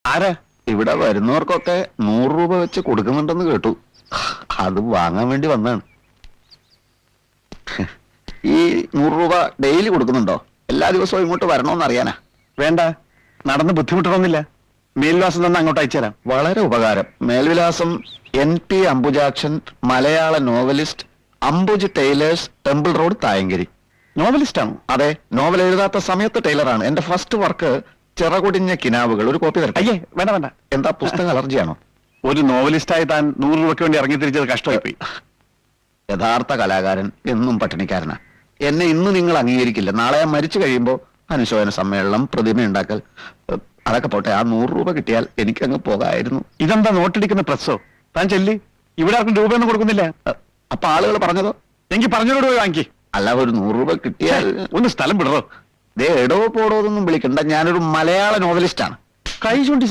ആരാ? ഇവിടെ വരുന്നവർക്കൊക്കെ 100 രൂപ വെച്ച് കൊടുക്കുന്നുണ്ടെന്ന് കേട്ടു. അത് വാങ്ങാൻ വേണ്ടി വന്നാണ്. ഈ 100 രൂപ ഡെയിലി കൊടുക്കുന്നുണ്ടോ? എല്ലാ ദിവസവും ഇങ്ങോട്ട് വരണമെന്ന് അറിയാനാ. വേണ്ട, നടന്ന് ബുദ്ധിമുട്ടണമെന്നില്ല. മേൽവാസം തന്നെ അങ്ങോട്ട് അയച്ചുതരാം. വളരെ ഉപകാരം. മേൽവിലാസം NP Ambujakshan, Malayala novelist, Ambuj tailors, temple road, Thayankari. Novelist ആണോ? അതെ, നോവൽ എഴുതാത്ത സമയത്ത് ടൈലറാണ്. എന്റെ ഫസ്റ്റ് വർക്ക് ചിറകുടിഞ്ഞ കിനാവുകൾ. ഒരു കോപ്പി തരട്ടെ? അയ്യേ, വേണ്ട വേണ്ട. എന്താ, പുസ്തക അലർജിയാണോ? ഒരു നോവലിസ്റ്റായി താൻ 100 രൂപയ്ക്ക് വേണ്ടി ഇറങ്ങി തിരിച്ചത് കഷ്ടമായി പോയി. യഥാർത്ഥ കലാകാരൻ എന്നും പട്ടിണിക്കാരനാ. എന്നെ ഇന്ന് നിങ്ങൾ അംഗീകരിക്കില്ല, നാളെ ഞാൻ മരിച്ചു കഴിയുമ്പോ അനുശോചന സമ്മേളനം, പ്രതിമ ഉണ്ടാക്കൽ, അതൊക്കെ പോട്ടെ. ആ 100 രൂപ കിട്ടിയാൽ എനിക്കങ്ങ് പോകായിരുന്നു. ഇതെന്താ നോട്ടടിക്കുന്ന പ്രസ്സോ? താൻ ചെല്ലി. ഇവിടെ ആർക്കും രൂപയൊന്നും കൊടുക്കുന്നില്ല. അപ്പൊ ആളുകൾ പറഞ്ഞതോ? എങ്കിൽ പറഞ്ഞോട് പോയി വാങ്ങിക്കേ. അല്ല, ഒരു 100 രൂപ കിട്ടിയാൽ. ഒന്ന് സ്ഥലം വിടറോ. ദേ, എടോ പോടോ എന്നൊന്നും വിളിക്കണ്ട. ഞാനൊരു മലയാള നോവലിസ്റ്റാണ്. കൈ ചൂണ്ടി